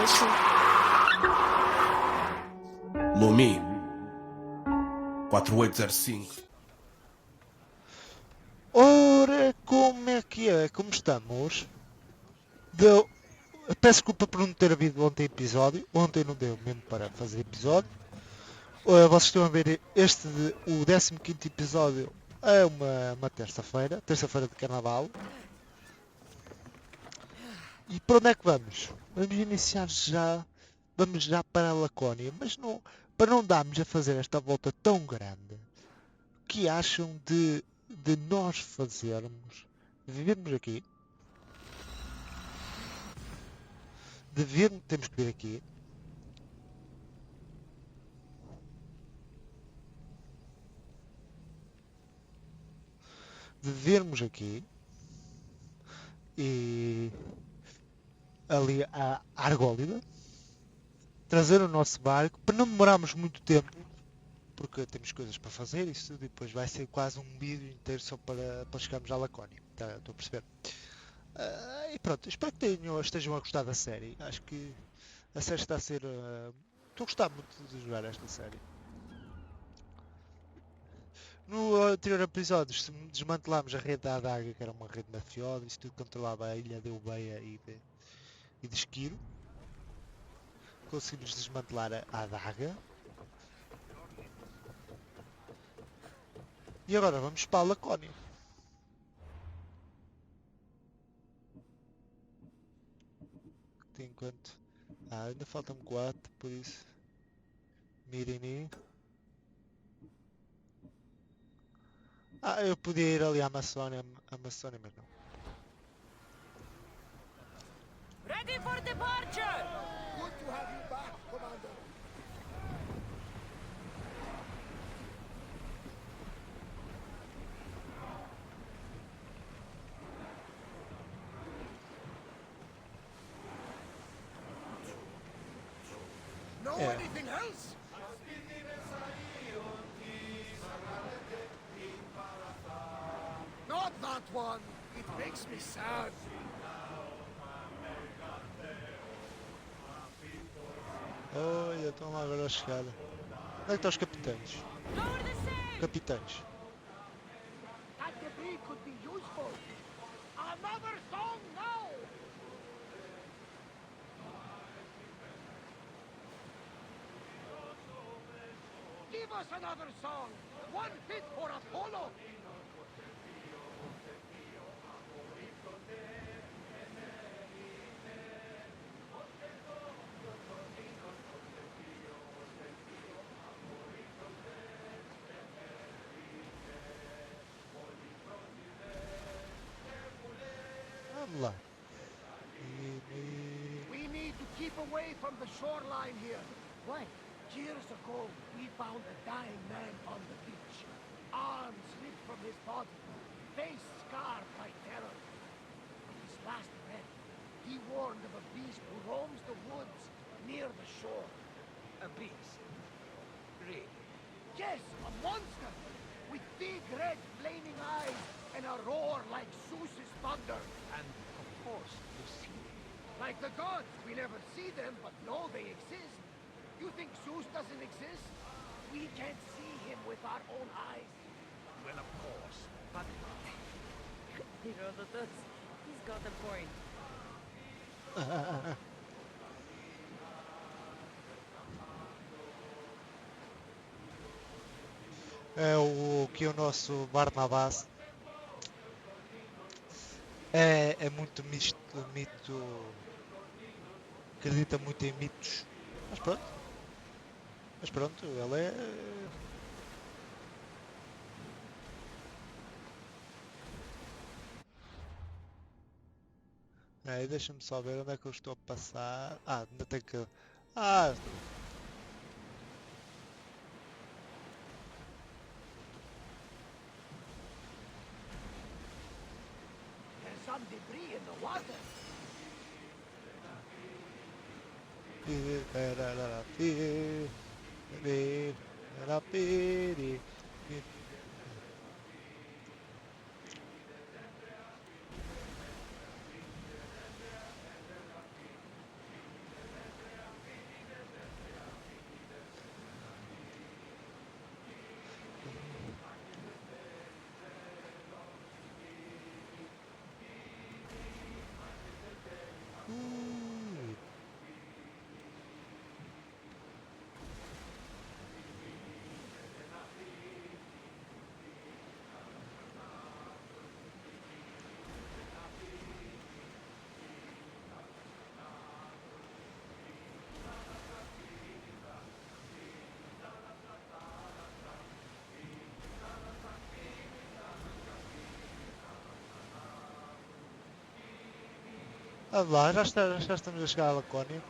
location. Lumi 4805. Ora, como é que é? Como estamos? Deu... Peço desculpa por não ter havido ontem episódio. Ontem não deu mesmo para fazer episódio. Vocês estão a ver o 15º episódio. É uma terça-feira. Terça-feira de carnaval. E para onde é que vamos? Vamos iniciar já. Vamos já para a Lacónia. Mas não, para não darmos a fazer esta volta tão grande. O que acham de nós fazermos? Vivermos aqui. Temos que vir aqui. De vermos aqui. E ali a Argólida. Trazer o nosso barco. Para não demorarmos muito tempo. Porque temos coisas para fazer. Isso tudo. E depois vai ser quase um vídeo inteiro só para chegarmos à Lacónia. Tá, estou a perceber. E pronto. Espero que estejam a gostar da série. Acho que a série está a ser... estou a gostar muito de jogar esta série. No anterior episódio desmantelámos a rede da adaga, que era uma rede mafiosa, isso tudo controlava a ilha de Eubeia e de Esquiro. Conseguimos desmantelar a adaga. E agora vamos para a Lacónia. Tem quanto? Ainda faltam 4, por isso. Mirini. Eu podia ir ali à Amazônia, mas não. Ready for departure! Good to have you back, Commander. Know anything else? Not that one. It makes me sad. Olha, estão lá agora a chegar. Onde é que estão os capitães? Lower the sail! Capitães. That debris could be useful. Another song now! Give us another song! One fit for Apollo! Vamos lá. We need to keep away from the shoreline here. Why? Years ago, we found a dying man on the beach. Arms ripped from his body, face scarred by terror. With his last breath, he warned of a beast who roams the woods near the shore. A beast? Really? Yes, a monster! With big red flaming eyes and a roar like Zeus's thunder. And of course you see. Like the gods, we never see them, but know they exist. You think Zeus doesn't exist? We can't see him with our own eyes. Well, of course. But Herodotus, he's got a point. É o que o nosso Barnabás é muito mito, acredita muito em mitos, mas pronto, ele deixa-me só ver onde é que eu estou a passar. Ainda tenho que... There's some debris in the water. Lá, já estamos a chegar à Lacónia.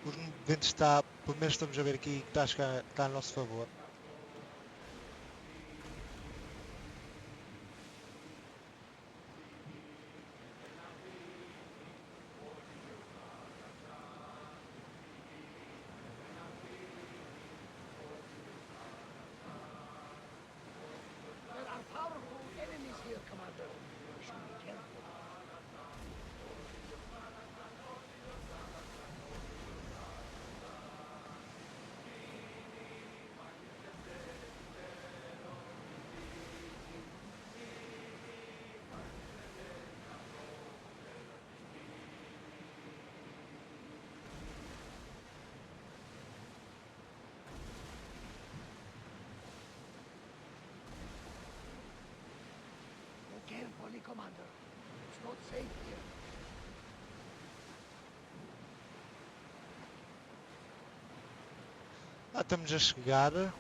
O vento está, pelo menos estamos a ver aqui, que está a nosso favor. There are powerful enemies here, Commander. We should be careful. Go carefully, Commander. It's not safe here. Estamos a chegar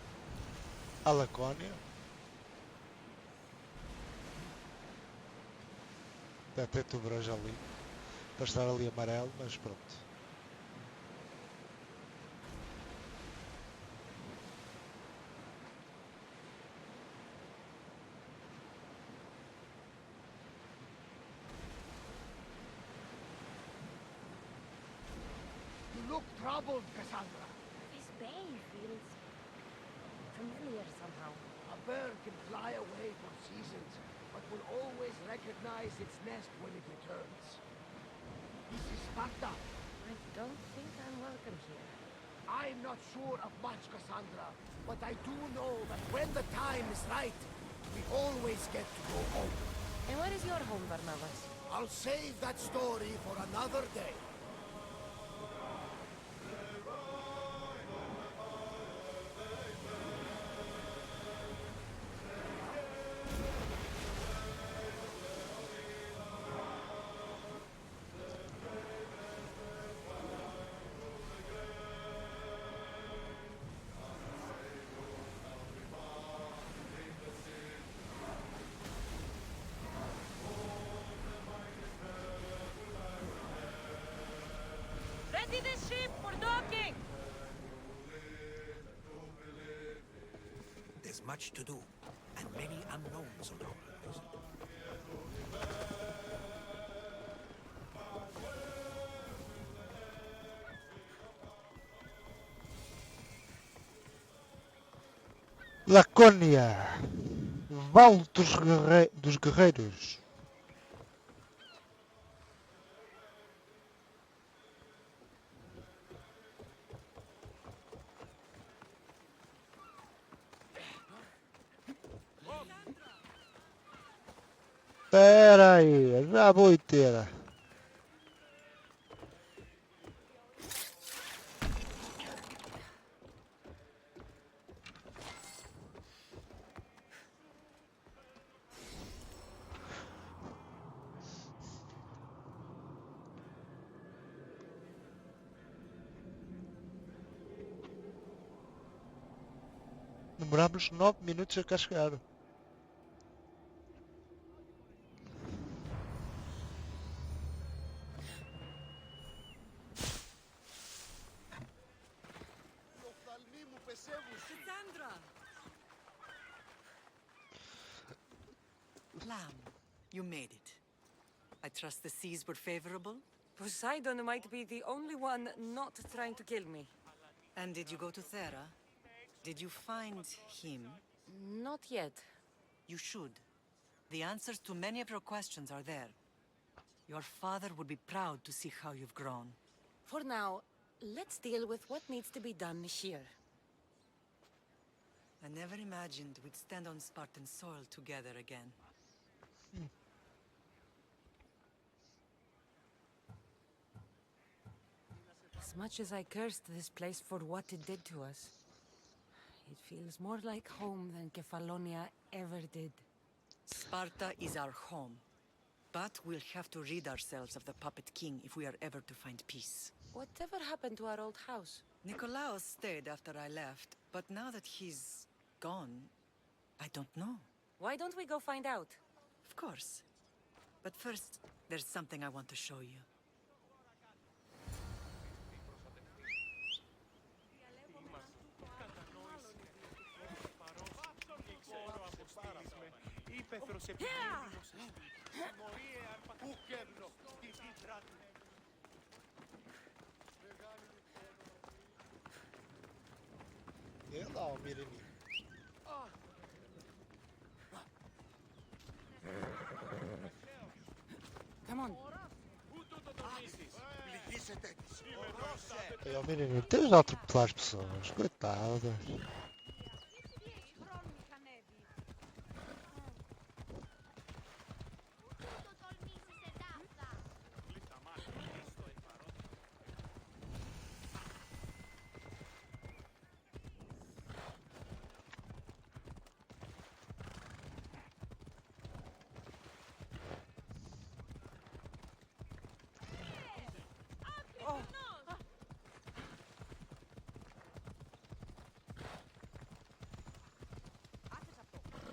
à Lacónia. Deve ter tubarões ali. Para estar ali amarelo, mas pronto. You look troubled, Cassandra. This bay feels familiar somehow. A bird can fly away for seasons, but will always recognize its nest when it returns. This is Sparta. I don't think I'm welcome here. I'm not sure of much, Cassandra, but I do know that when the time is right, we always get to go home. And where is your home, Barnabas? I'll save that story for another day. Ready the ship for docking! There's much to do, and many unknowns on our horizon. Lacónia! Vale dos Guerreiros. Espera aí, já vou ter. Demoramos 9 minutos a cá chegar. Lamb, you made it. I trust the seas were favorable? Poseidon might be the only one not trying to kill me. And did you go to Thera? Did you find him? Not yet. You should. The answers to many of your questions are there. Your father would be proud to see how you've grown. For now, let's deal with what needs to be done here. I never imagined we'd stand on Spartan soil together again. As much as I cursed this place for what it did to us, it feels more like home than Kefalonia ever did. Sparta is our home. But we'll have to rid ourselves of the Puppet King if we are ever to find peace. Whatever happened to our old house? Nikolaos stayed after I left, but now that he's gone, I don't know. Why don't we go find out? Of course. But first, there's something I want to show you. υπέφερος επικίνδυνος ούκευνο τη δίτρα του. Έλα ο Μυρινή. Come on. Πληθύσετε της. O Myrini, tens de atropelar as pessoas, coitadas.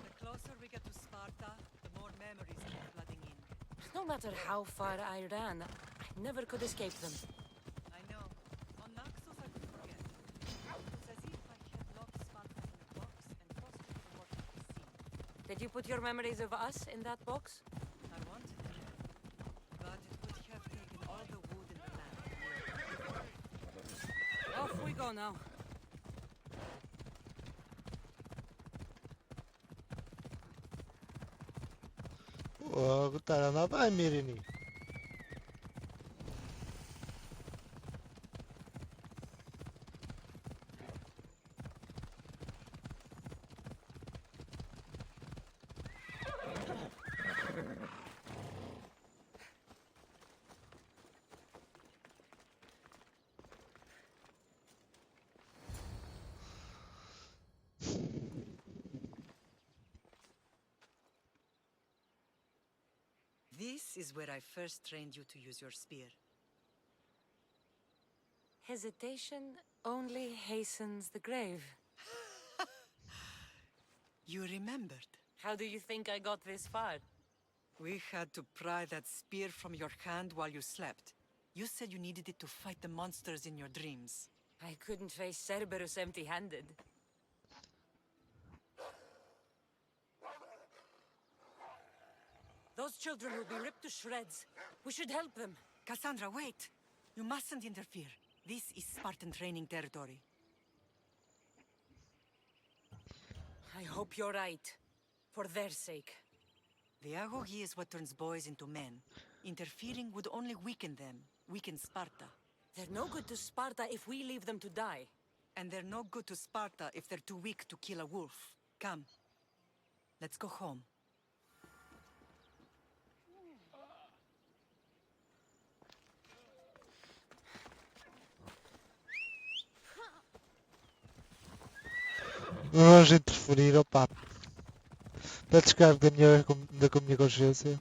The closer we get to Sparta, the more memories keep flooding in. No matter how far I ran, I never could escape them. I know. On Naxos I could forget. It was as if I had locked Sparta in a box and forced it to work at the sea. Did you put your memories of us in that box? I wanted to, but it would have taken all the wood in the land. Off we go now. Oh, caramba, vai Myrini. This is where I first trained you to use your spear. Hesitation only hastens the grave. You remembered. How do you think I got this far? We had to pry that spear from your hand while you slept. You said you needed it to fight the monsters in your dreams. I couldn't face Cerberus empty-handed. Those children will be ripped to shreds. We should help them. Cassandra, wait! You mustn't interfere. This is Spartan training territory. I hope you're right. For their sake. The agoge is what turns boys into men. Interfering would only weaken them, weaken Sparta. They're no good to Sparta if we leave them to die. And they're no good to Sparta if they're too weak to kill a wolf. Come. Let's go home. Não vamos interferir, opa. Para descargo da minha consciência.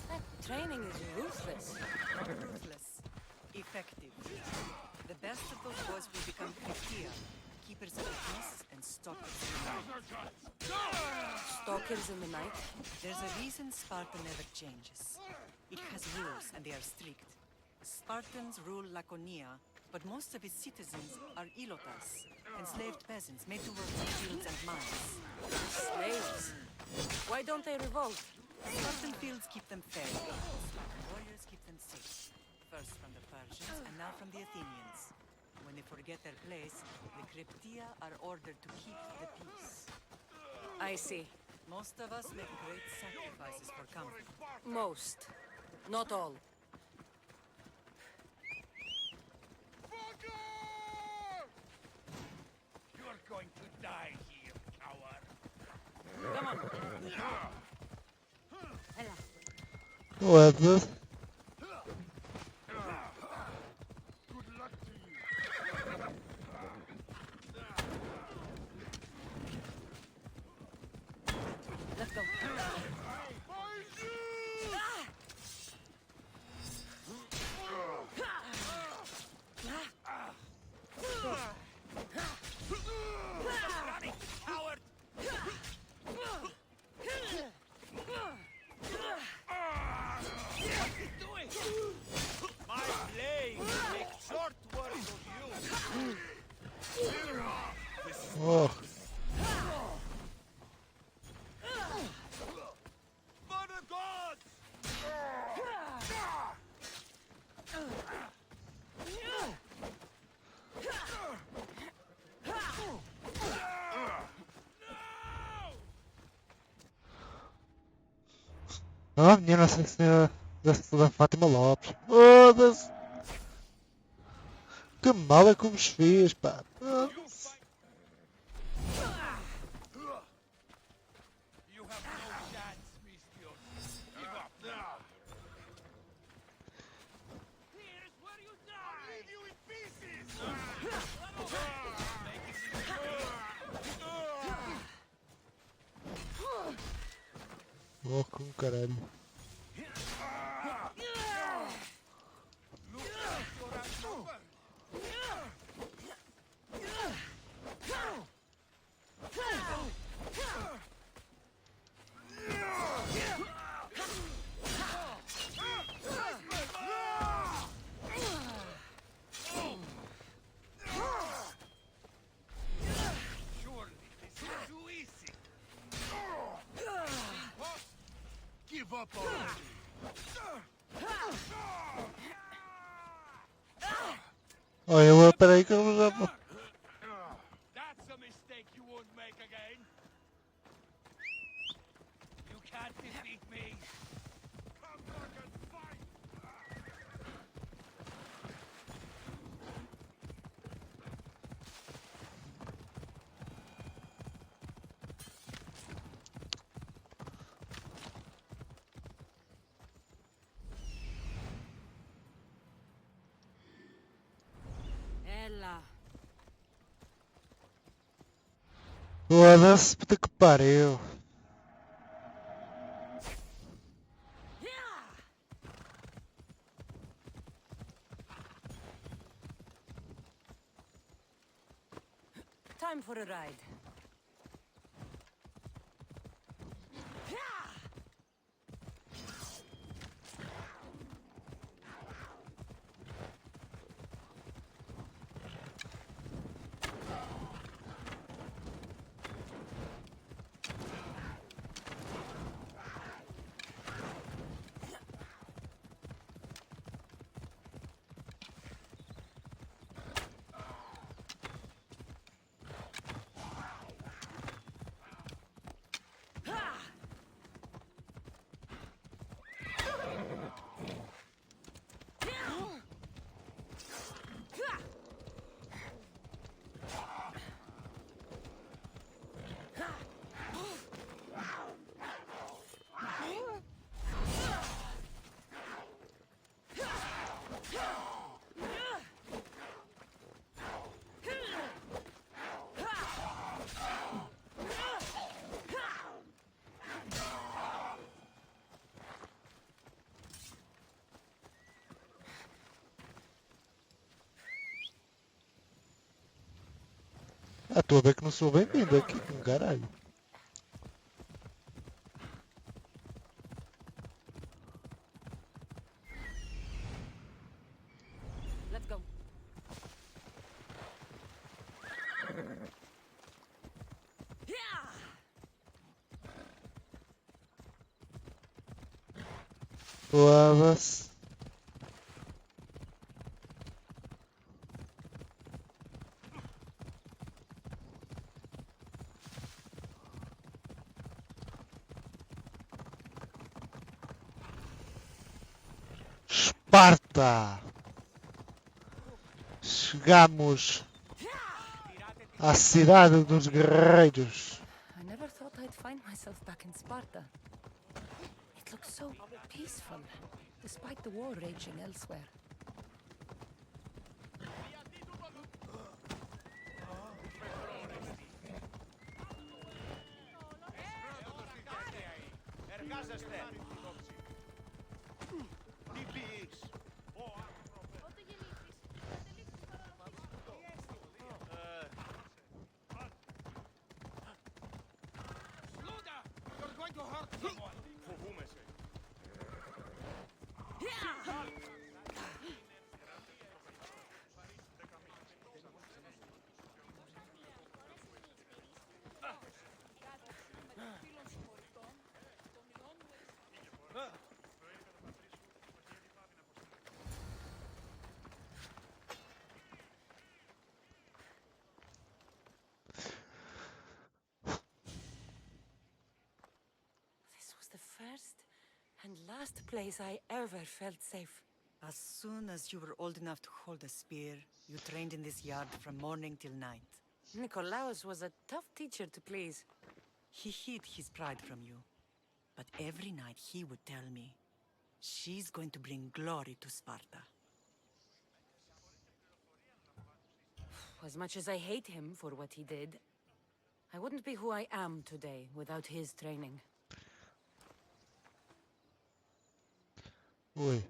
That training is ruthless. Ruthless. Effective. The best of those boys will become Kryptia, keepers of the peace and stalkers in the night. Stalkers in the night. There's a reason Sparta never changes. It has rules, and they are strict. Spartans rule Laconia, but most of its citizens are ilotas, enslaved peasants made to work in fields and mines. Slaves. Why don't they revolt? Spartan fields keep them fed. Spartan warriors keep them safe. First from the Persians, and now from the Athenians. When they forget their place, the Kryptia are ordered to keep the peace. I see. Most of us make great sacrifices for comfort. Most. Not all. You're going to die here, coward. Come on. What the? Good luck to you. Let's go. Ah, minha Nossa Senhora da Fátima Lopes. Foda-se. Que mal é que vos fiz, pá. Foda-se. You have no chance, mister. Give up now. Here's where you die. I'll leave you in pieces. Oh, com caralho. Look like you're outnumbered. Surely this is too easy. What? Give up already. Olha, peraí que eu já... That's a mistake you won't make again. You can't defeat me. Come back and fight. Ella. Foda-se, puta que pariu. Time for a ride. Ah, estou a ver que não sou bem-vindo aqui, com caralho. Let's go. Foda-se. Esparta! Chegamos à cidade dos guerreiros. I never thought I'd find myself back in Sparta. It looks so peaceful, despite the war raging elsewhere. Luda, you're going to hurt someone. This was the first And last place I ever felt safe. As soon as you were old enough to hold a spear, you trained in this yard from morning till night. Nikolaos was a tough teacher to please. He hid his pride from you. But every night he would tell me, she's going to bring glory to Sparta. As much as I hate him for what he did, I wouldn't be who I am today without his training. Ui.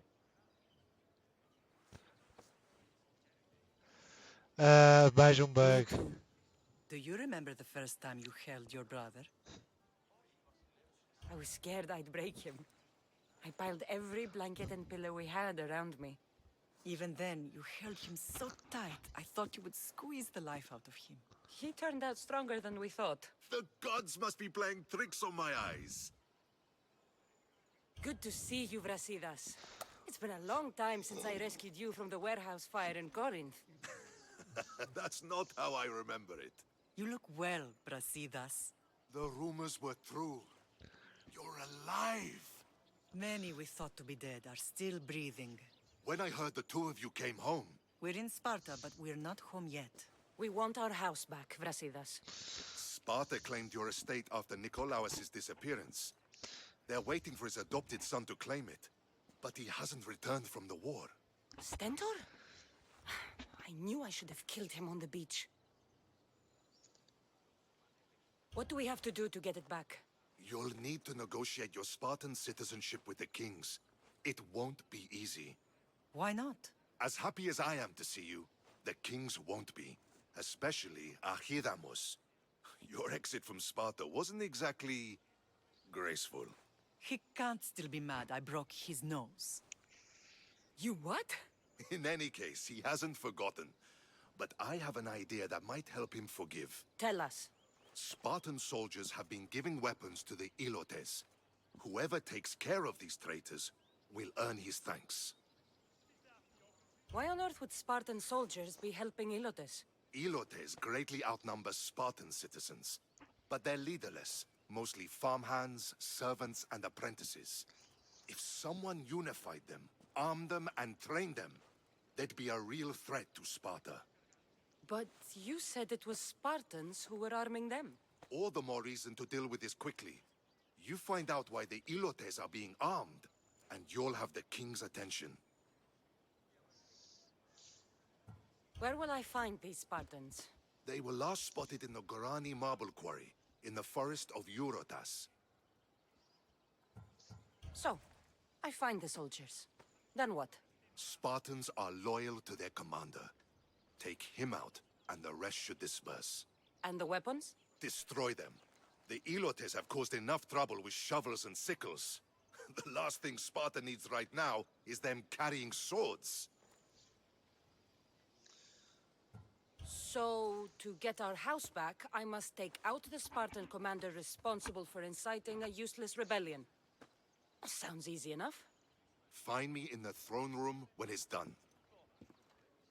Mais um bug. Do you remember the first time you held your brother? I was scared I'd break him. I piled every blanket and pillow we had around me. Even then, you held him so tight, I thought you would squeeze the life out of him. He turned out stronger than we thought. The gods must be playing tricks on my eyes. Good to see you, Brasidas. It's been a long time since I rescued you from the warehouse fire in Corinth. That's not how I remember it. You look well, Brasidas. The rumors were true. You're alive. Many we thought to be dead are still breathing. When I heard the two of you came home, We're in Sparta, but we're not home yet. We want our house back, Brasidas. Sparta claimed your estate after Nikolaos' disappearance. They're waiting for his adopted son to claim it. But he hasn't returned from the war. Stentor? I knew I should have killed him on the beach. What do we have to do to get it back? You'll need to negotiate your Spartan citizenship with the kings. It won't be easy. Why not? As happy as I am to see you, the kings won't be. Especially Archidamos. Your exit from Sparta wasn't exactly graceful. He can't still be mad I broke his nose. You what? In any case, he hasn't forgotten. But I have an idea that might help him forgive. Tell us. Spartan soldiers have been giving weapons to the Ilotes. Whoever takes care of these traitors will earn his thanks. Why on earth would Spartan soldiers be helping Ilotes? Ilotes greatly outnumber Spartan citizens. But they're leaderless, mostly farmhands, servants, and apprentices. If someone unified them, armed them, and trained them, they'd be a real threat to Sparta. But you said it was Spartans who were arming them. All the more reason to deal with this quickly. You find out why the Ilotes are being armed, and you'll have the king's attention. Where will I find these Spartans? They were last spotted in the Gorani marble quarry, in the forest of Eurotas. So, I find the soldiers. Then what? Spartans are loyal to their commander. Take him out, and the rest should disperse. And the weapons? Destroy them. The Ilotes have caused enough trouble with shovels and sickles. The last thing Sparta needs right now is them carrying swords. So, to get our house back, I must take out the Spartan commander responsible for inciting a useless rebellion. Sounds easy enough. Find me in the throne room when it's done.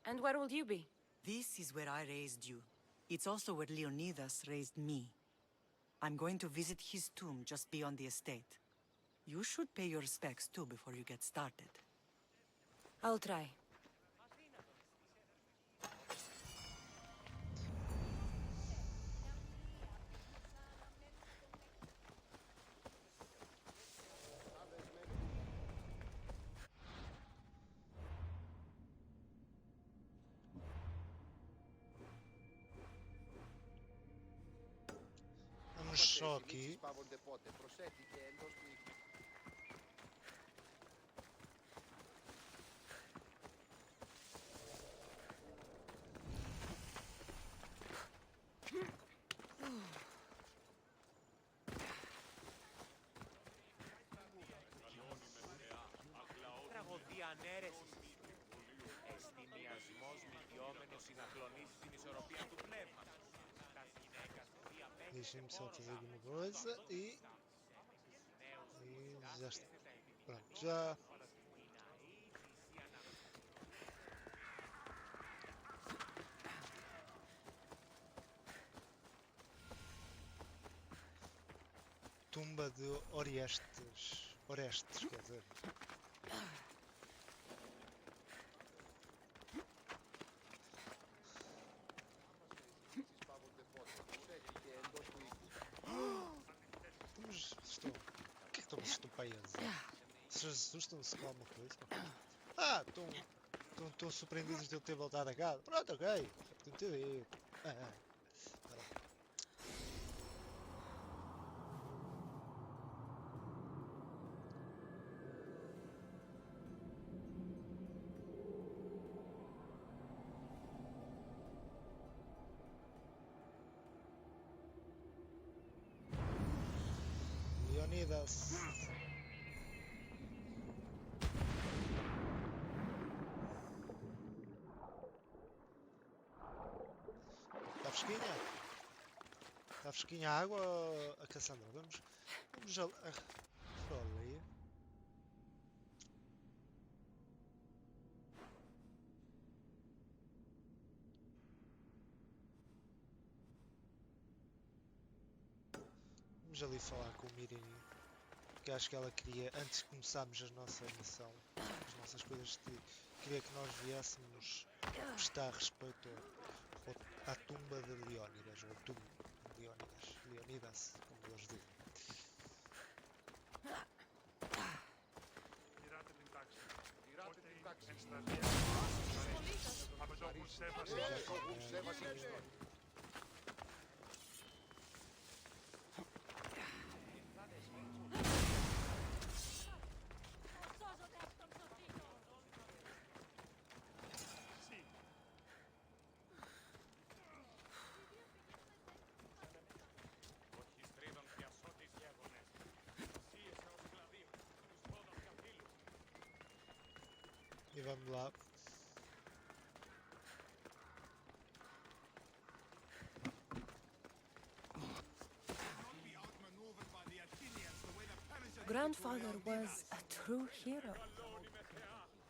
And where will you be? This is where I raised you. It's also where Leonidas raised me. I'm going to visit his tomb just beyond the estate. You should pay your respects too before you get started. I'll try. Vamos só aqui. Τραγωδία ανέρεσης. Εστιμιασμός μηδιόμενος συνακλονίσει την ισορροπία του πνεύματος. Τας γυναίκας διαπέμπει Deixem-me só fazer aqui uma coisa e já está. Pronto, já. Tumba de Orestes. Orestes, quer dizer. Estão... O que é que estão para aí a dizer? Vocês assustam-se com alguma coisa? Ah, estão surpreendidos de eu ter voltado a casa. Pronto, ok. Entendi. Tá bem. Leonidas. Está fresquinha? Está fresquinha a água, a Cassandra? Vamos ali. Vamos ali falar com o Mirini, porque acho que ela queria, antes de começarmos a nossa missão, as nossas coisas, queria que nós viéssemos prestar respeito à tumba de Leónidas, ou túmulo de Leonidas, como eles dizem. E vamos lá. Grandfather was a true hero.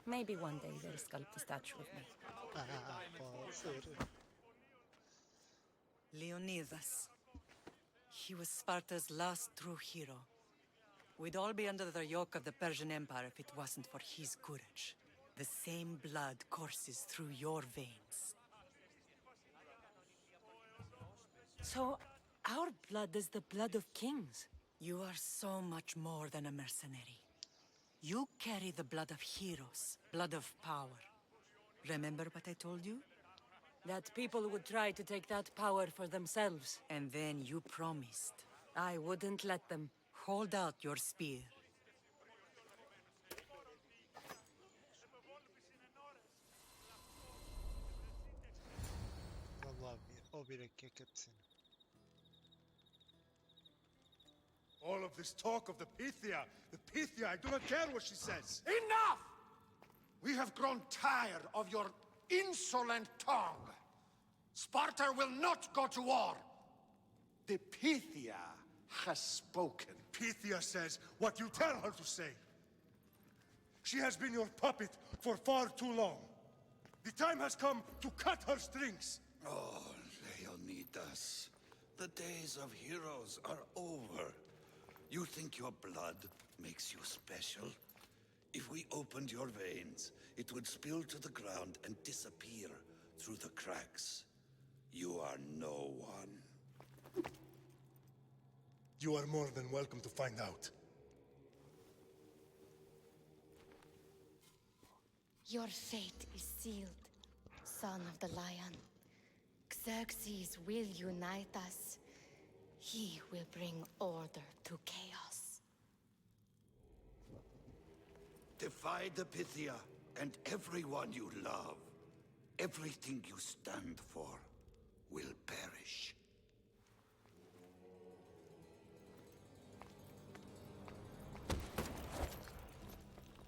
Maybe one day they'll sculpt a statue of me. Pode ser. Leonidas. He was Sparta's last true hero. We'd all be under the yoke of the Persian Empire if it wasn't for his courage. The same blood courses through your veins. So, our blood is the blood of kings. You are so much more than a mercenary. You carry the blood of heroes, blood of power. Remember what I told you? That people would try to take that power for themselves. And then you promised. I wouldn't let them. Hold out your spear. Vamos lá ouvir aqui a cutscene. All of this talk of the Pythia, I do not care what she says. Enough! We have grown tired of your insolent tongue. Sparta will not go to war. The Pythia has spoken. Pythia says what you tell her to say. She has been your puppet for far too long. The time has come to cut her strings. Oh, Leonidas, the days of heroes are over. You think your blood makes you special? If we opened your veins, it would spill to the ground and disappear through the cracks. You are no one. You are more than welcome to find out. Your fate is sealed, son of the lion. Xerxes will unite us. He will bring order to chaos. Defy the Pythia and everyone you love. Everything you stand for will perish.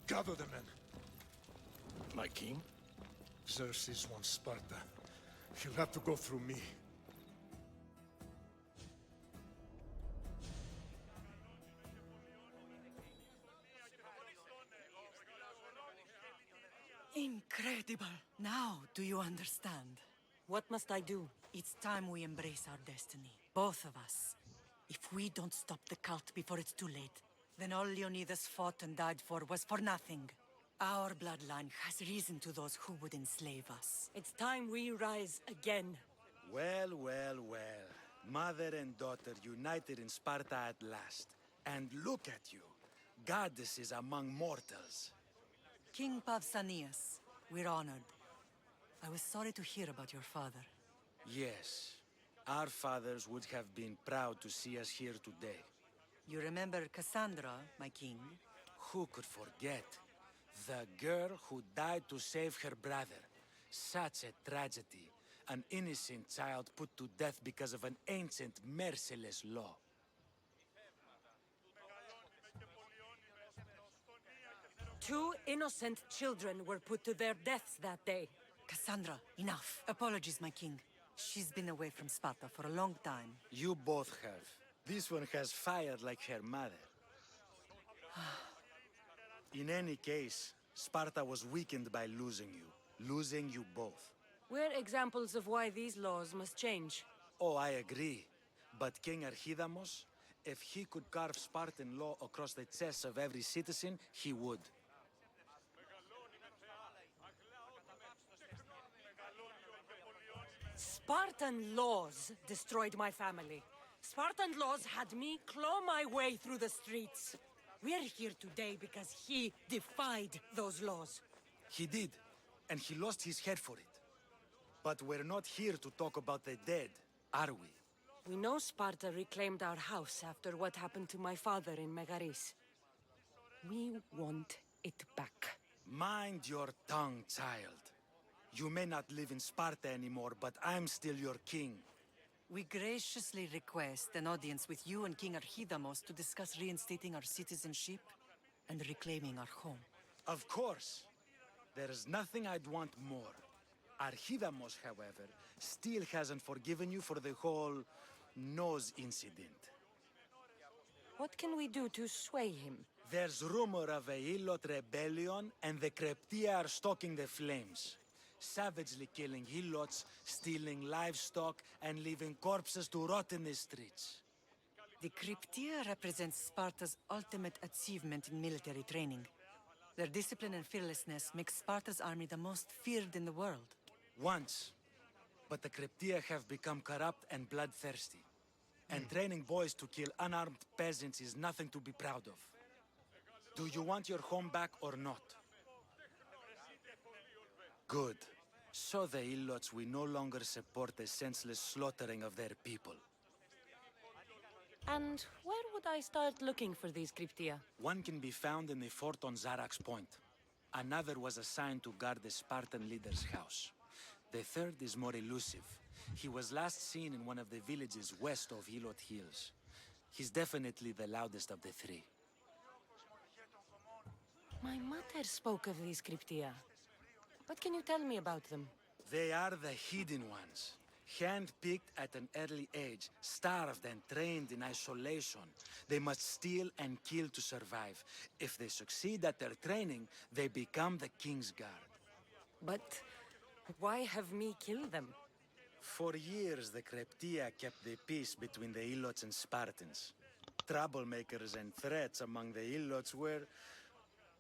Gather the men. My king? Xerxes wants Sparta. He'll have to go through me. Incredible! Now, do you understand? What must I do? It's time we embrace our destiny. Both of us. If we don't stop the cult before it's too late, Then all Leonidas fought and died for was for nothing. Our bloodline has risen to those who would enslave us. It's time we rise again. Well, well, well. Mother and daughter united in Sparta at last. And look at you. Goddesses among mortals. King Pausanias, we're honored. I was sorry to hear about your father. Yes. Our fathers would have been proud to see us here today. You remember Cassandra, my king? Who could forget? The girl who died to save her brother. Such a tragedy. An innocent child put to death because of an ancient, merciless law. Two innocent children were put to their deaths that day. Cassandra, enough. Apologies, my king. She's been away from Sparta for a long time. You both have. This one has fired like her mother. In any case, Sparta was weakened by losing you both. We're examples of why these laws must change. Oh, I agree. But King Archidamos, if he could carve Spartan law across the chests of every citizen, he would. Spartan laws destroyed my family. Spartan laws had me claw my way through the streets. We're here today because he defied those laws. He did, and he lost his head for it. But we're not here to talk about the dead, are we? We know Sparta reclaimed our house after what happened to my father in Megaris. We want it back. Mind your tongue, child. You may not live in Sparta anymore, but I'm still your king. We graciously request an audience with you and King Archidamos to discuss reinstating our citizenship and reclaiming our home. Of course. There's nothing I'd want more. Archidamos, however, still hasn't forgiven you for the whole nose incident. What can we do to sway him? There's rumor of a Hilot rebellion, and the Kreptia are stalking the flames. Savagely killing Hilots, stealing livestock, and leaving corpses to rot in the streets. The Cryptia represents Sparta's ultimate achievement in military training. Their discipline and fearlessness make Sparta's army the most feared in the world. Once. But the Cryptia have become corrupt and bloodthirsty. And training boys to kill unarmed peasants is nothing to be proud of. Do you want your home back or not? Good. So the Ilots will no longer support the senseless slaughtering of their people. And where would I start looking for these Cryptia? One can be found in the fort on Zarak's Point. Another was assigned to guard the Spartan leader's house. The third is more elusive. He was last seen in one of the villages west of Hilot Hills. He's definitely the loudest of the three. My mother spoke of these Cryptia. What can you tell me about them? They are the hidden ones. Hand-picked at an early age, starved and trained in isolation. They must steal and kill to survive. If they succeed at their training, they become the King's Guard. But why have me kill them? For years, the Cryptia kept the peace between the Ilots and Spartans. Troublemakers and threats among the Ilots were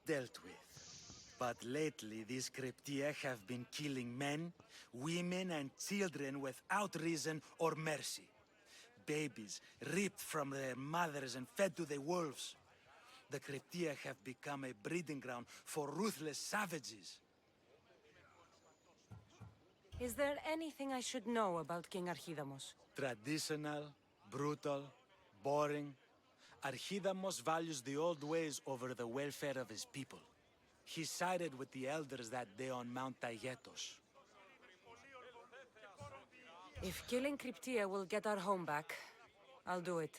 dealt with. But lately, these Cryptia have been killing men, women, and children without reason or mercy. Babies ripped from their mothers and fed to the wolves. The Cryptia have become a breeding ground for ruthless savages. Is there anything I should know about King Archidamos? Traditional, brutal, boring. Archidamos values the old ways over the welfare of his people. He sided with the elders that day on Mount Taygetos. If killing Cryptia will get our home back, I'll do it.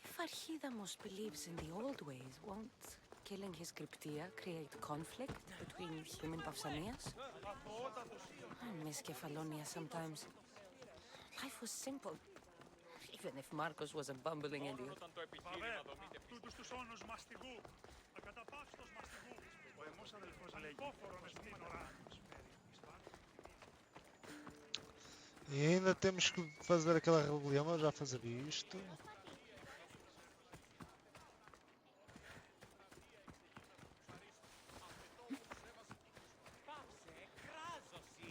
If Archidamos believes in the old ways, won't killing his Cryptia create conflict between him and Pausanias? I miss Kefalonia sometimes. Life was simple. Even if Marcos was a bumbling idiot. E ainda temos que fazer aquela rebelião, mas já fazer isto.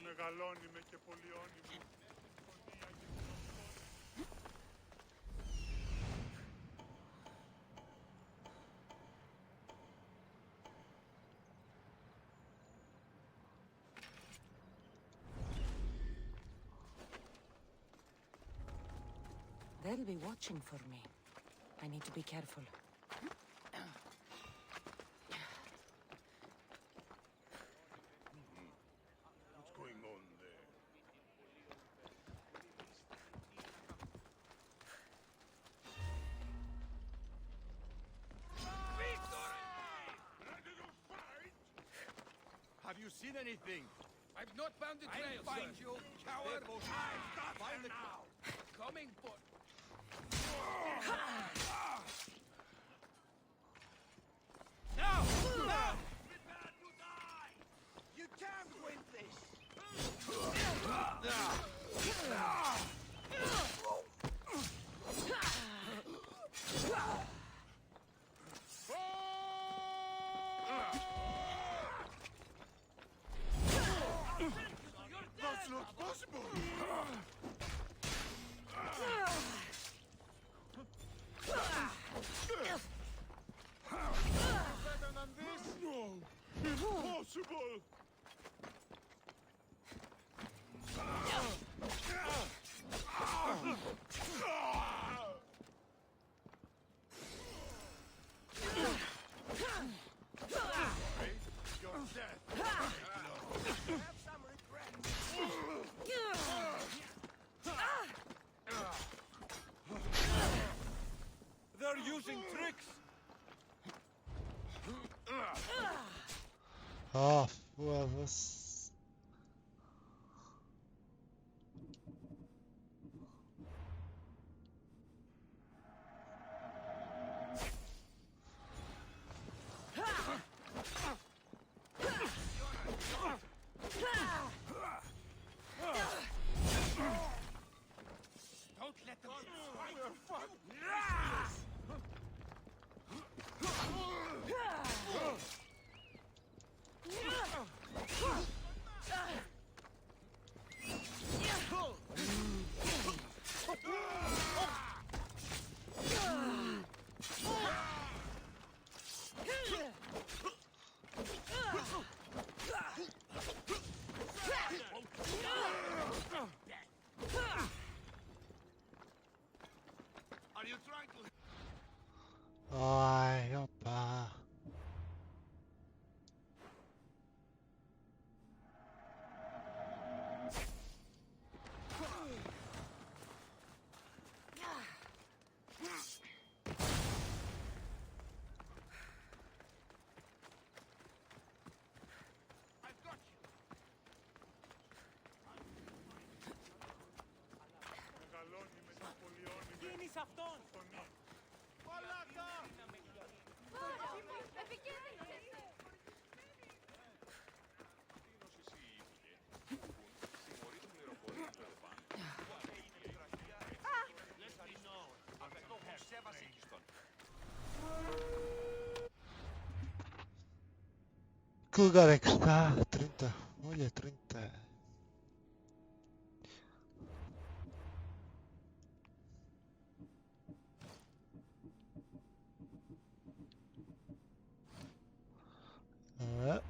Μεγαλώνει με και πολιώνει μου. They'll be watching for me. I need to be careful. What's going on there? Ready to fight? Have you seen anything? I've not found the trail, find sir. you, coward. I've got Find them the now. Coming for... Now! Now! Prepare to die! You can't win this! That's not possible! Better than this? No! Impossible! You're dead! Have some regret! They're using tricks! Oh, foda-se. Don't let them... Are you trying to... Ai, opa. I've got you! Μεγαλώνει με και πολιώνει με. Γίνεις αυτόν! Μαλάκα! Que lugar é que está? 30. Olha, 30. Ah.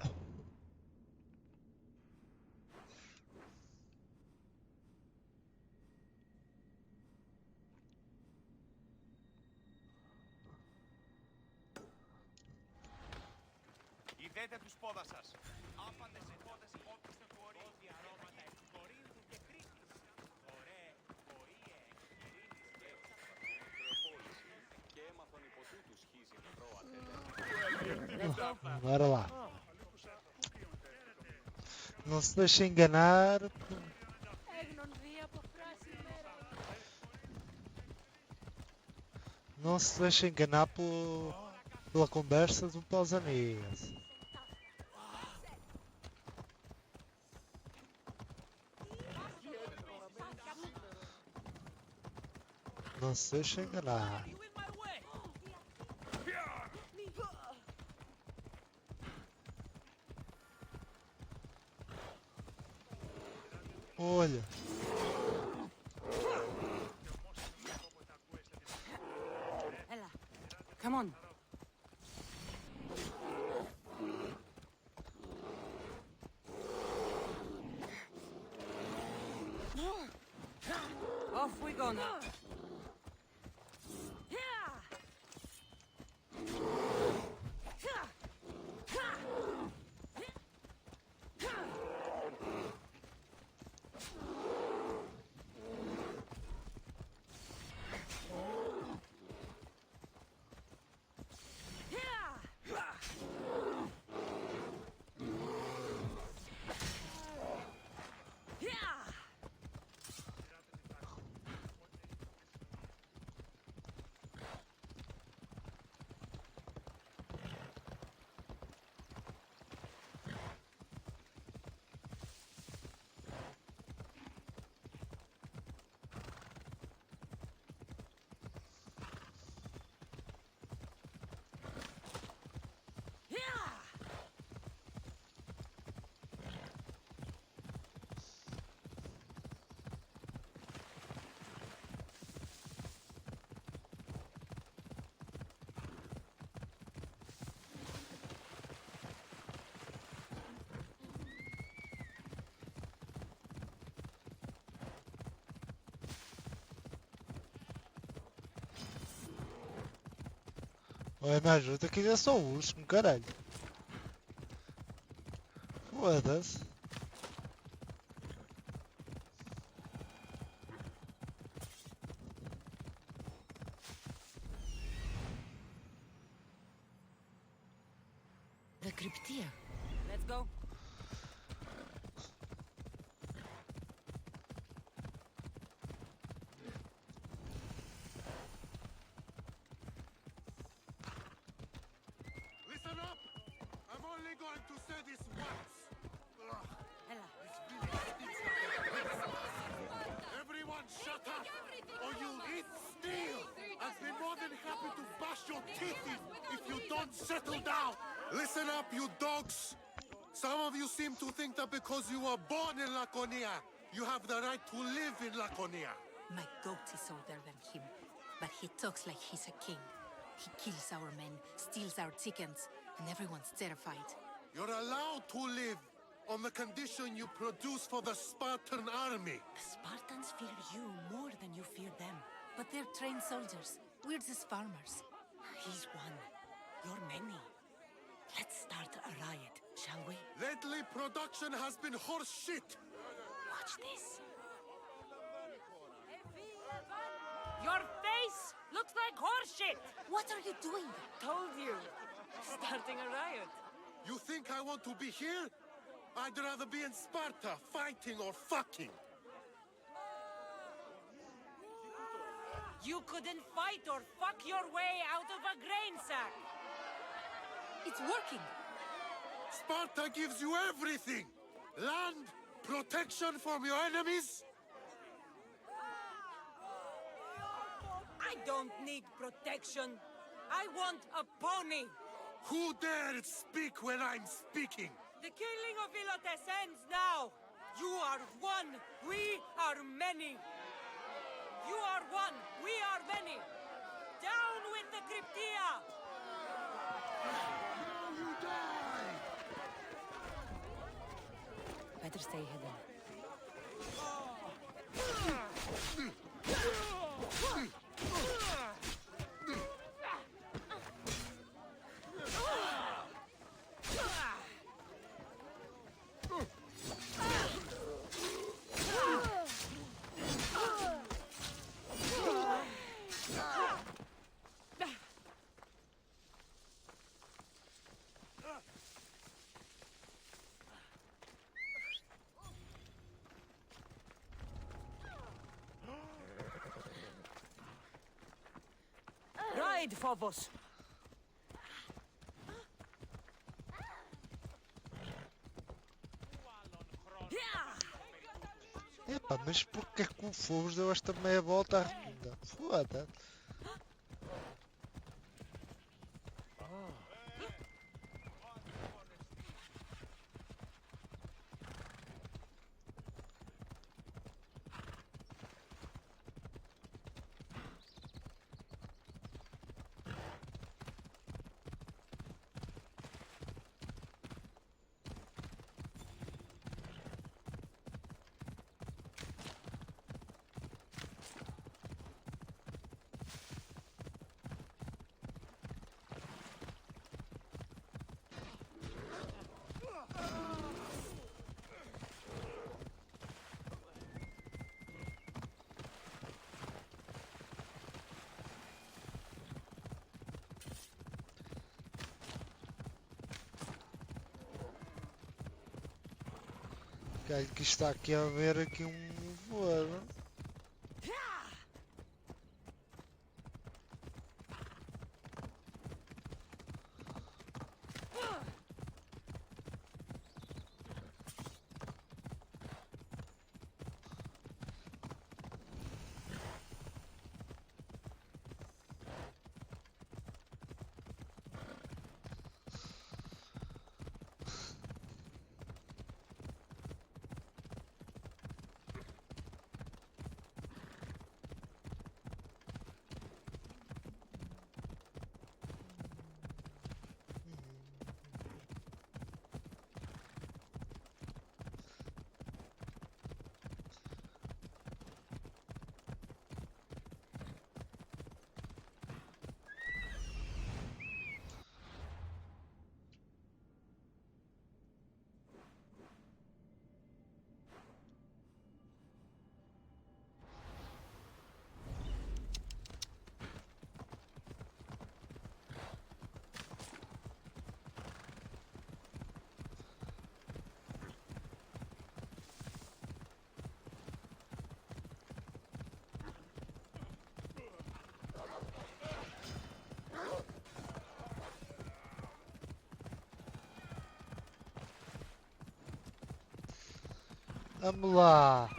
Ιδέτε τους πόδας σας. Άπαντες εκπόδες όπιστε του ορί. Ό,τι αρώματα εκ Κορίνθου και Κρήτης. Ωραίε, βοήε, ειρήνης και Μετροπόληση. Και έμαθον υπό τούτους χύζει νευρό Bora lá. Não se deixe enganar. Não se deixe enganar pela conversa do Pausanias. Não se deixa enganar. Olha. Ella, come on. Off we go now. Olha, me ajuda que ele é só um urso, com caralho. Foda-se. The cryptia. Let's go. Listen up! I'm only going to say this once. Ugh, Ella. everyone shut up, or you'll eat steel! I'd be more than happy to bash your teeth in if you don't settle down! Listen up, you dogs! Some of you seem to think that because you were born in Laconia, you have the right to live in Laconia. My goat is older than him, but he talks like he's a king. He kills our men, steals our chickens, and everyone's terrified. You're allowed to live on the condition you produce for the Spartan army. The Spartans fear you more than you fear them. But they're trained soldiers. We're just farmers. He's one. You're many. Let's start a riot, shall we? Lately, production has been horse shit. Watch this. Your face looks like horseshit. What are you doing? Told you. Starting a riot. You think I want to be here? I'd rather be in Sparta, fighting or fucking. You couldn't fight or fuck your way out of a grain sack. It's working. Sparta gives you everything. Land, protection from your enemies. I don't need protection. I want a pony. Who dared speak when I'm speaking? The killing of Ilotes ends now. You are one. We are many. You are one. We are many. Down with the Cryptia! You die! Better stay hidden. Ride, Phobos! Epá, mas porque é que o Fogos deu esta meia volta ainda. Foda. Que está aqui a ver aqui um voado. Vamos lá.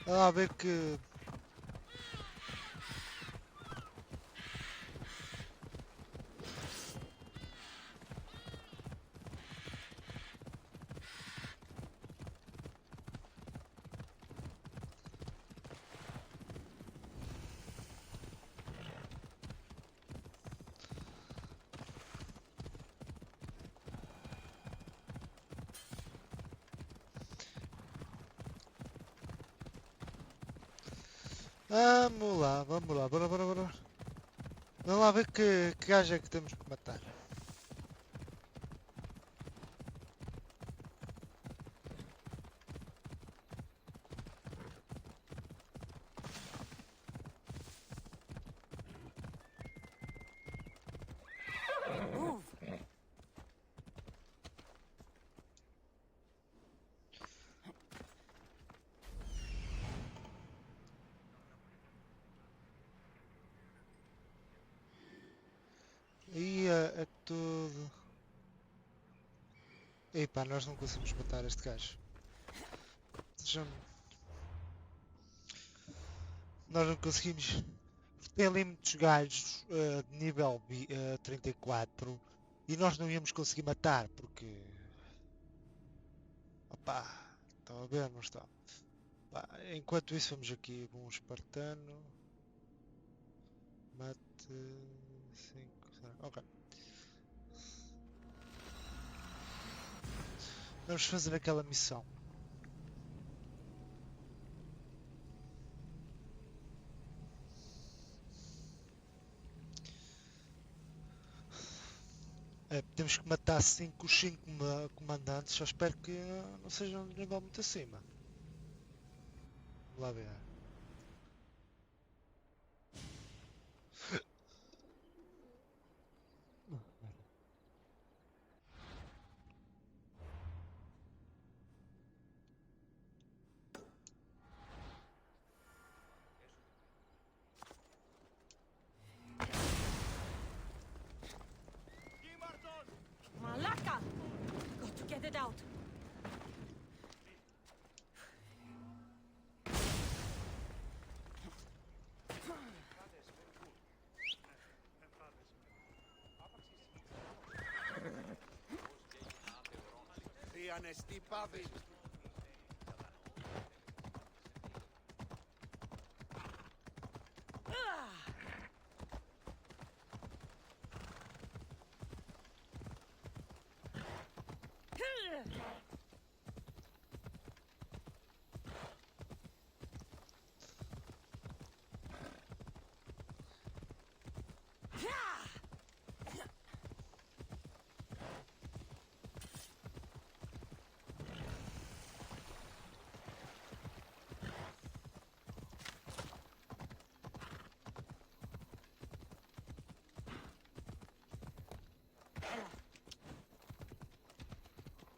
Vamos lá ver que... Vamos lá, bora. Vamos lá ver que gajo é que temos que matar. Move! E é tudo. Epá, nós não conseguimos matar este gajo. Nós não conseguimos. Tem ali muitos gajos de nível 34 e nós não íamos conseguir matar porque. Opá, estão a ver, não estão? Pá, enquanto isso, vamos aqui com um espartano. Mate 5. Ok. Vamos fazer aquela missão. Temos que matar os 5 comandantes. Só espero que não sejam de nível muito acima. Vamos lá ver. Malaka! Got to get it out. ανεστή πάδη.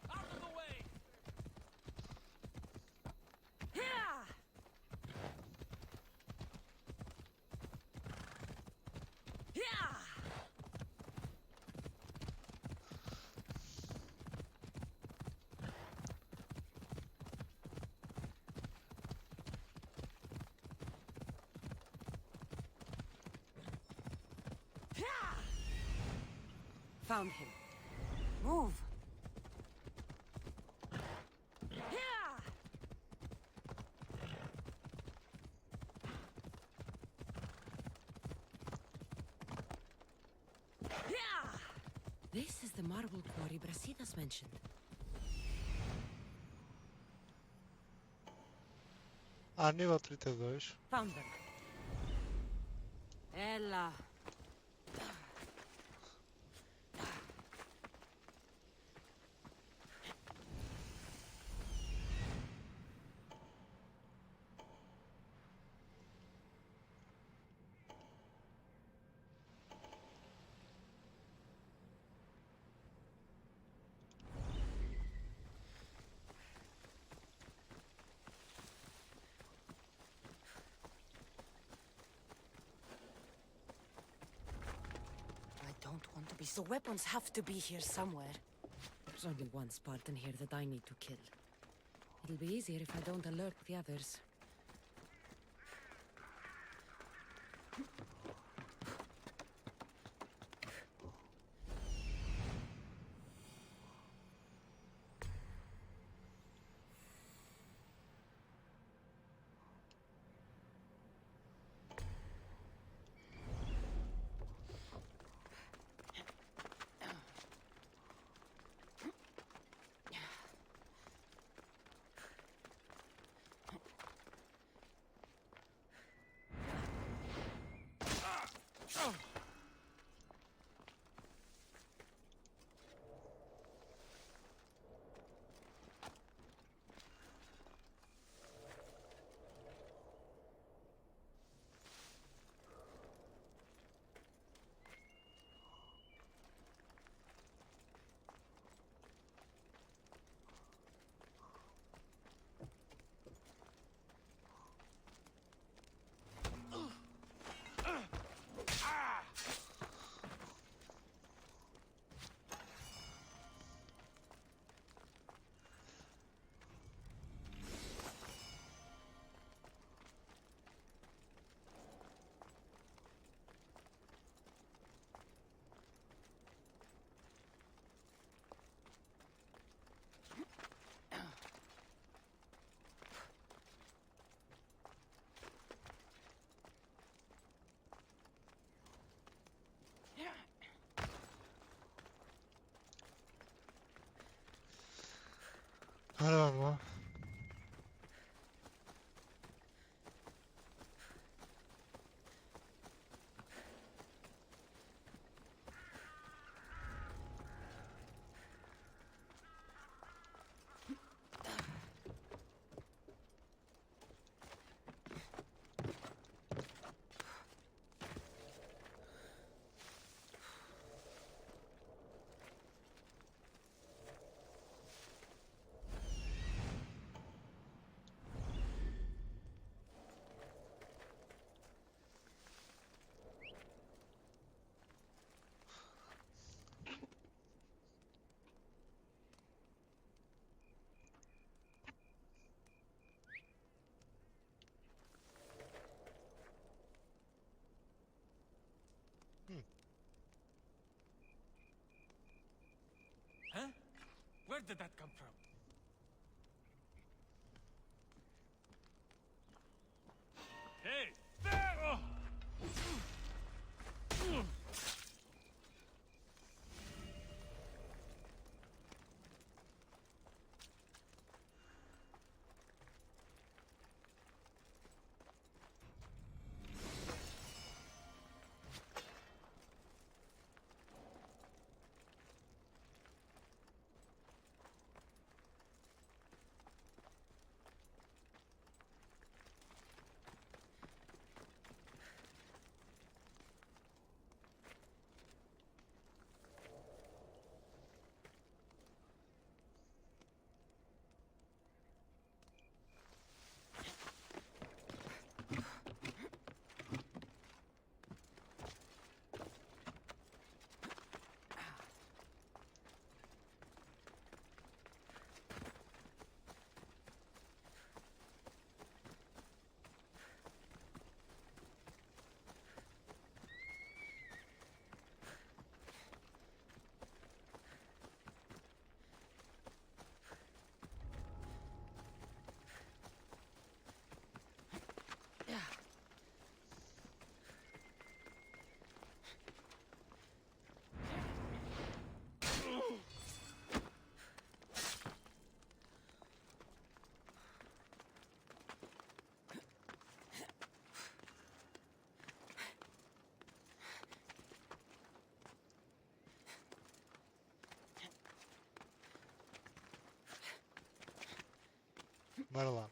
Out of the way! Found him. Move. This is the marble quarry Brasidas mentioned. Nível 32. Found them. Ella. Don't want to be, so weapons have to be here somewhere. There's only one Spartan here that I need to kill. It'll be easier if I don't alert the others. Ora vamos lá. Where did that come from? Hey! There! Oh. Bora lá.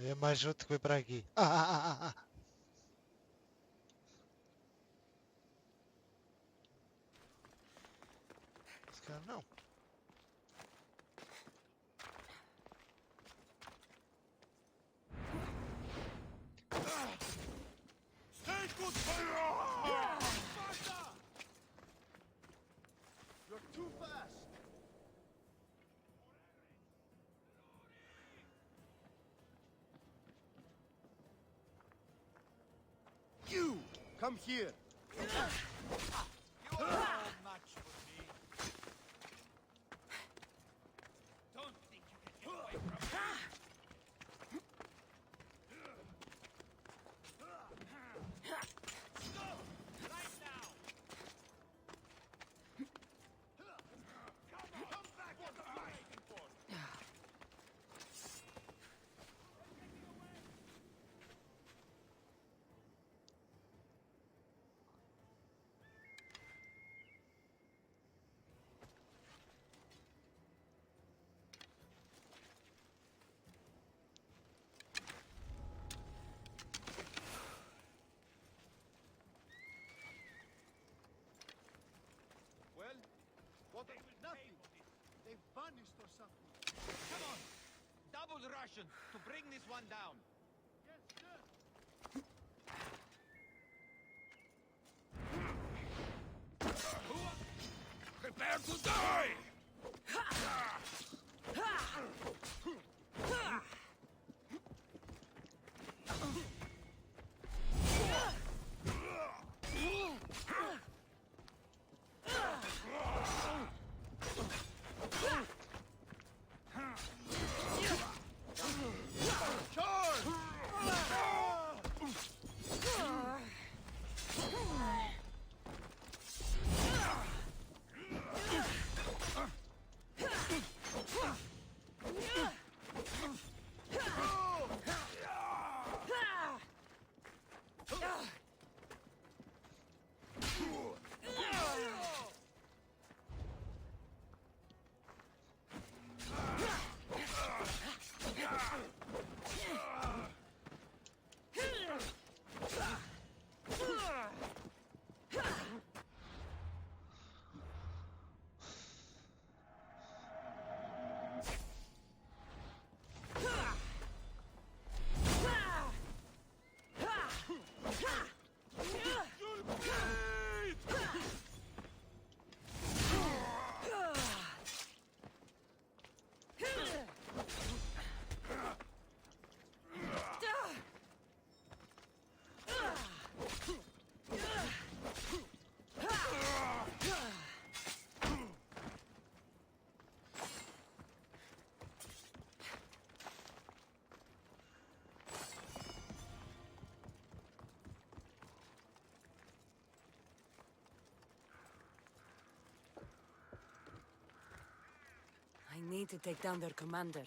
É mais outro que veio para aqui. Esse cara não. Stay good fire! Esparta! You're too fast. You come here. You are no match for me. Don't think you can get away from me. Go! Right now! Come back! What are you waiting for? Well, what of nothing? They vanished or something. Come on! Double Russian to bring this one down. Yes, sir. Prepare to die! need to take down their commander.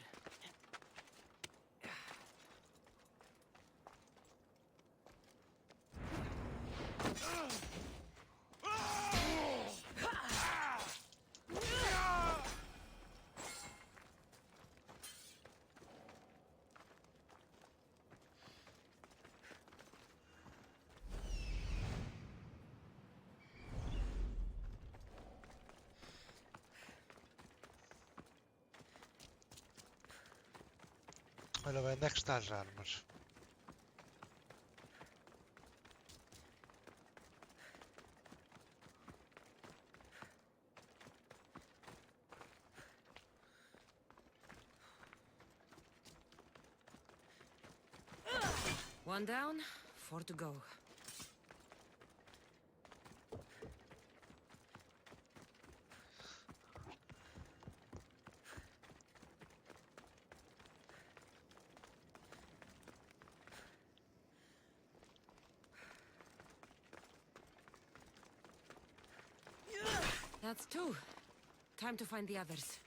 Olha bem, onde é que está as armas? One down, 4 to go. That's 2. Time to find the others.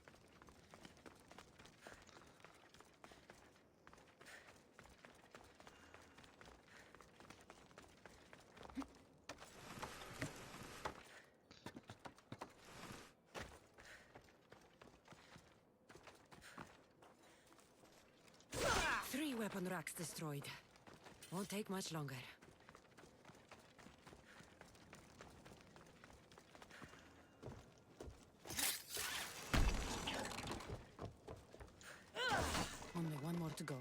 Three weapon racks destroyed. Won't take much longer. Only one more to go.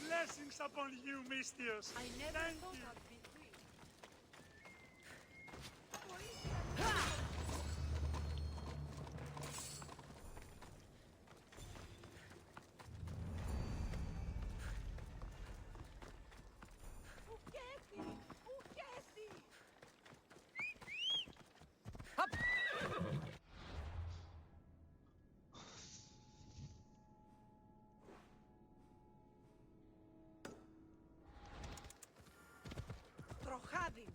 Blessings upon you, Mistios. I never Thank thought you. I'd be free. Τροχάδι!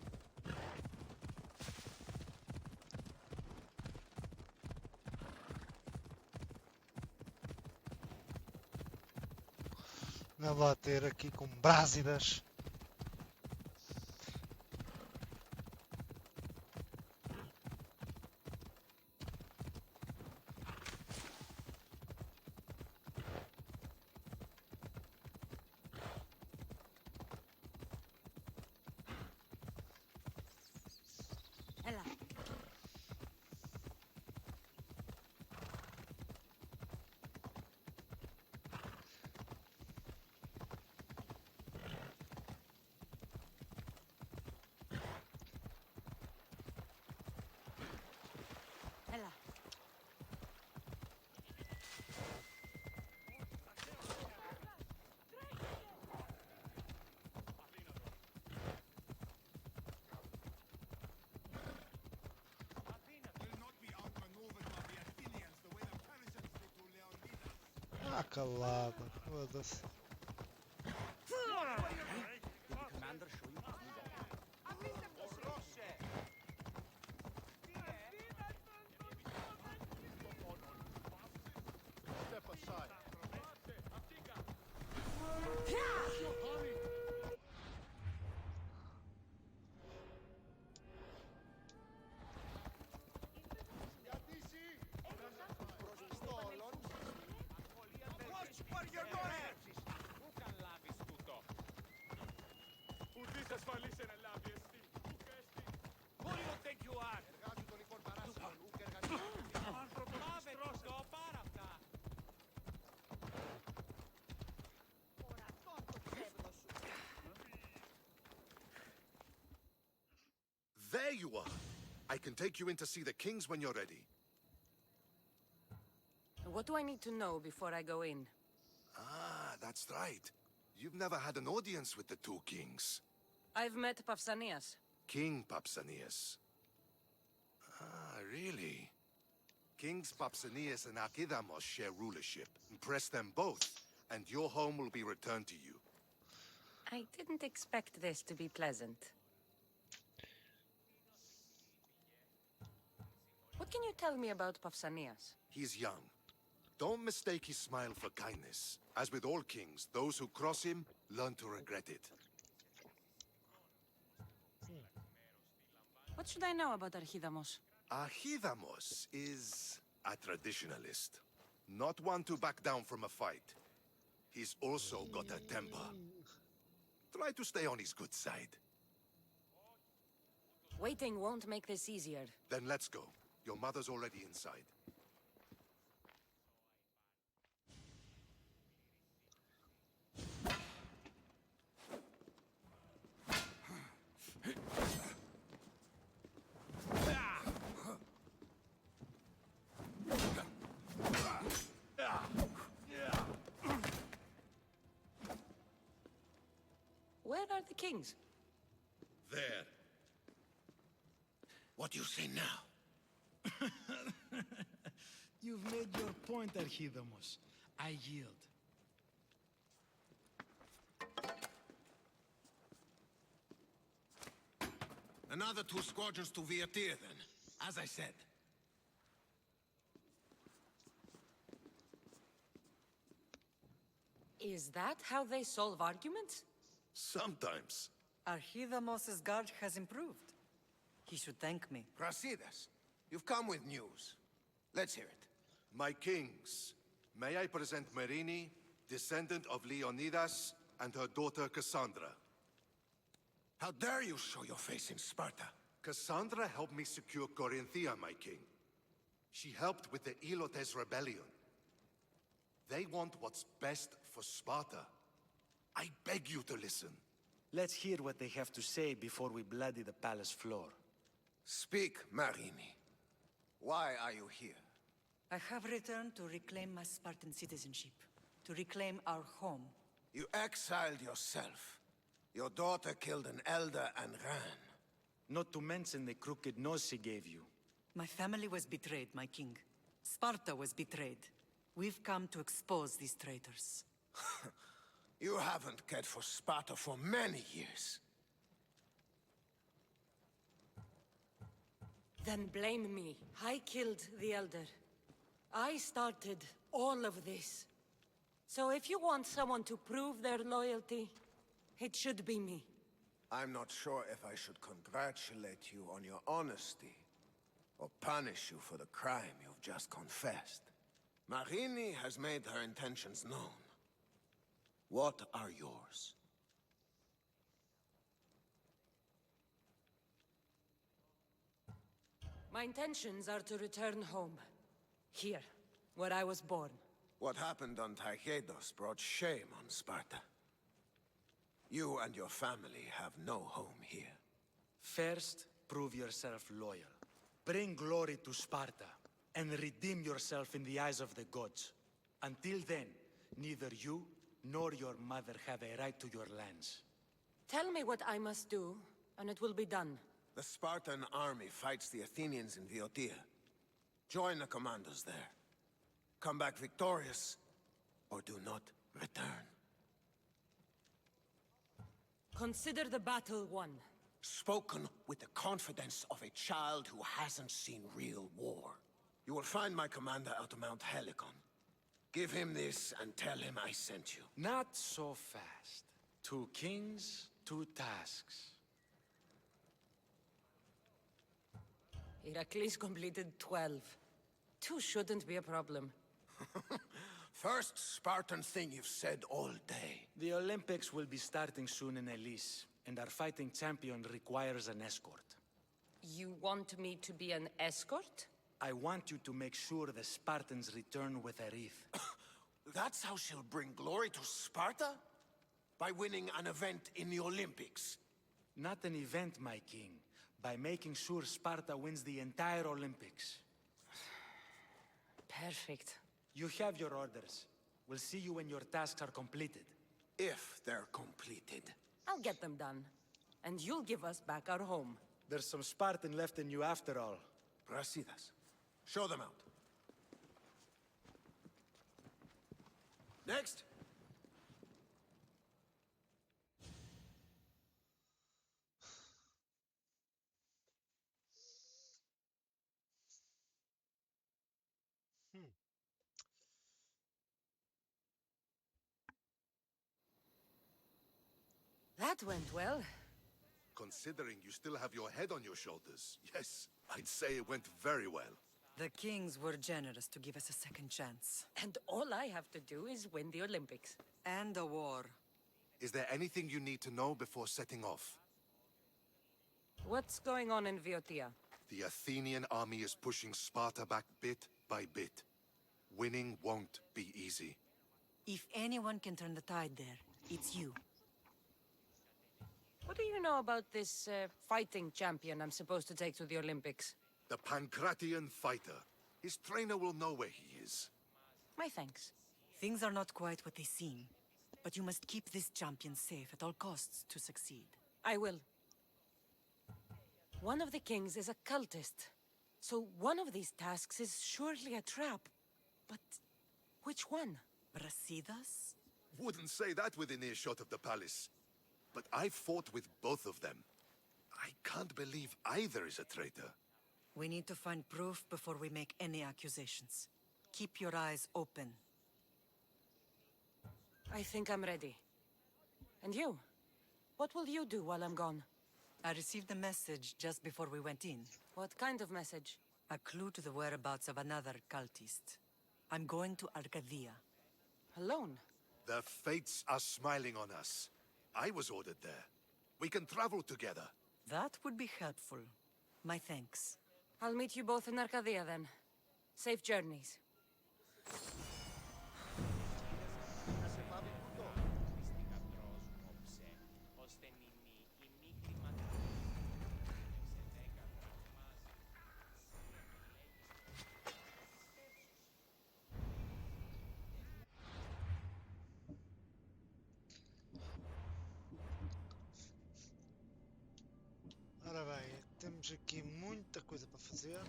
Não vou ter aqui com brásidas. Ella. Ella. Will not be outmaneuvered by the Athenians the way the Persians did to Leonidas. Ah, calada. Foda-se. Commander, show you his new weapon. Step aside. Watch where you're going! There you are. I can take you in to see the kings when you're ready. What do I need to know before I go in? Ah, that's right. You've never had an audience with the two kings. I've met Pausanias. King Pausanias. Ah, really? Kings Pausanias and Archidamos share rulership. Impress them both, and your home will be returned to you. I didn't expect this to be pleasant. What can you tell me about Pausanias? He's young. Don't mistake his smile for kindness. As with all kings, those who cross him learn to regret it. What should I know about Archidamos? Archidamos is a traditionalist. Not one to back down from a fight. He's also got a temper. Try to stay on his good side. Waiting won't make this easier. Then let's go. Your mother's already inside. Where are the kings? There. What do you say now? You've made your point, Archidamos. I yield. Another 2 squadrons to Viatir, then. As I said. Is that how they solve arguments? Sometimes. Archidamos's guard has improved. He should thank me. Brasidas, you've come with news. Let's hear it. My kings, may I present Marini, descendant of Leonidas, and her daughter Cassandra. How dare you show your face in Sparta? Cassandra helped me secure Corinthia, my king. She helped with the Ilotes rebellion. They want what's best for Sparta. I beg you to listen. Let's hear what they have to say before we bloody the palace floor. Speak, Marini. Why are you here? I have returned to reclaim my Spartan citizenship, to reclaim our home. You exiled yourself. Your daughter killed an elder and ran. Not to mention the crooked nose she gave you. My family was betrayed, my king. Sparta was betrayed. We've come to expose these traitors. You haven't cared for Sparta for many years. Then blame me. I killed the Elder. I started all of this. So if you want someone to prove their loyalty, it should be me. I'm not sure if I should congratulate you on your honesty, or punish you for the crime you've just confessed. Marini has made her intentions known. What are yours? My intentions are to return home. Here, where I was born. What happened on Taygedos brought shame on Sparta. You and your family have no home here. First, prove yourself loyal. Bring glory to Sparta, and redeem yourself in the eyes of the gods. Until then, neither you nor your mother have a right to your lands. Tell me what I must do, and it will be done. The Spartan army fights the Athenians in Viotia. Join the commandos there. Come back victorious, or do not return. Consider the battle won. Spoken with the confidence of a child who hasn't seen real war. You will find my commander out of Mount Helicon. Give him this and tell him I sent you. Not so fast. 2 kings, 2 tasks. Heracles completed 12. 2 shouldn't be a problem. First Spartan thing you've said all day. The Olympics will be starting soon in Elise, and our fighting champion requires an escort. You want me to be an escort? I want you to make sure the Spartans return with a wreath. That's how she'll bring glory to Sparta? By winning an event in the Olympics? Not an event, my king, By making sure Sparta wins the entire Olympics. Perfect. You have your orders. We'll see you when your tasks are completed. If they're completed. I'll get them done. And you'll give us back our home. There's some Spartan left in you after all. Brasidas. Show them out. Next. That went well. Considering you still have your head on your shoulders, yes, I'd say it went very well. The kings were generous to give us a second chance. And all I have to do is win the Olympics. And a war. Is there anything you need to know before setting off? What's going on in Viotia? The Athenian army is pushing Sparta back bit by bit. Winning won't be easy. If anyone can turn the tide there, it's you. What do you know about this fighting champion I'm supposed to take to the Olympics? The Pancratian fighter. His trainer will know where he is. My thanks. Things are not quite what they seem, but you must keep this champion safe at all costs to succeed. I will. One of the kings is a cultist, so one of these tasks is surely a trap. But which one? Brasidas? Wouldn't say that within earshot of the palace. But I fought with both of them. I can't believe either is a traitor. We need to find proof before we make any accusations. Keep your eyes open. I think I'm ready. And you? What will you do while I'm gone? I received a message just before we went in. What kind of message? A clue to the whereabouts of another cultist. I'm going to Arcadia. Alone? The fates are smiling on us. I was ordered there. We can travel together. That would be helpful. My thanks. I'll meet you both in Arcadia then. Safe journeys. Ora bem, temos aqui muita coisa para fazer.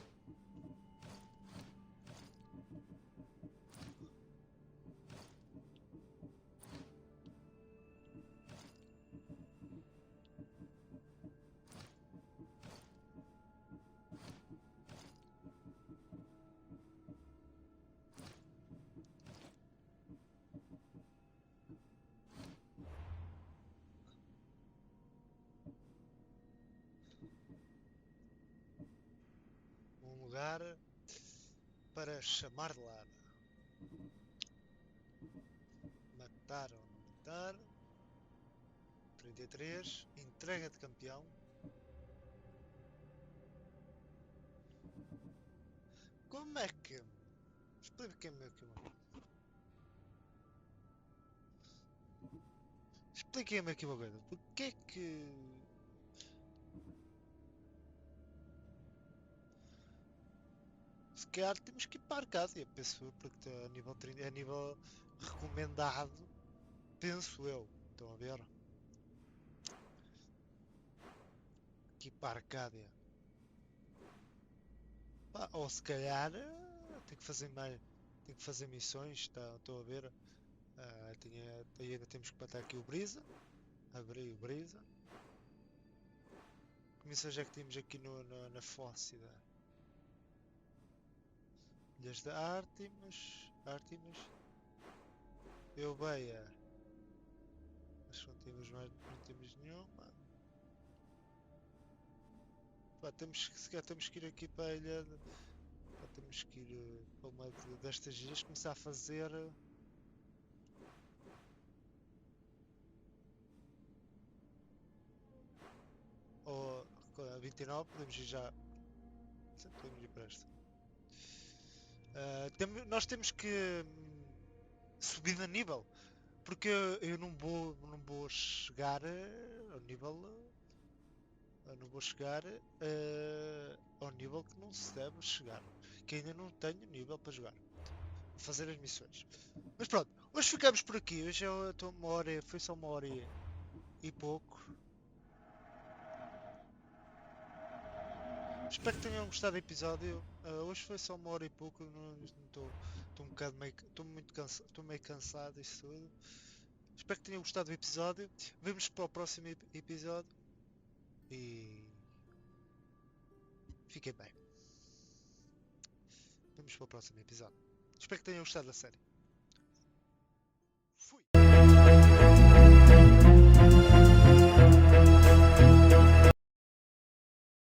Lugar para chamar de lado. Matar ou não matar. 33. Entrega de campeão. Como é que... Explica-me aqui uma coisa. Expliquem-me aqui uma coisa. Porquê é que... Se calhar temos que ir para a Arcádia, penso eu, porque a nível, a nível recomendado, penso eu. Estão a ver? Aqui para a Arcádia. Pá, ou se calhar tenho que fazer mais. Tenho que fazer missões, estou a ver. Ainda temos que matar aqui o Brisa. Abrir o Brisa. Que missões é que temos aqui na Fócida? Ilhas da Artemis. Eubeia. Acho que não temos mais, não temos nenhuma. Pá, temos que ir aqui para a ilha. Pá, temos que ir para uma destas ilhas, começar a fazer. Ou a 29, podemos ir já. Podemos ir para esta. Nós temos que subir de nível, porque eu não vou chegar ao nível Eu não vou chegar ao nível que não se deve chegar. Que ainda não tenho nível para jogar. Vou fazer as missões. Mas pronto, hoje ficamos por aqui. Hoje eu estou uma hora, foi só uma hora e pouco. Espero que tenham gostado do episódio. Hoje foi só uma hora e pouco. Não estou um bocado meio, estou muito cansado, estou meio cansado disso tudo. Espero que tenham gostado do episódio. Vemos para o próximo episódio. E fiquem bem. Vamos para o próximo episódio. Espero que tenham gostado da série.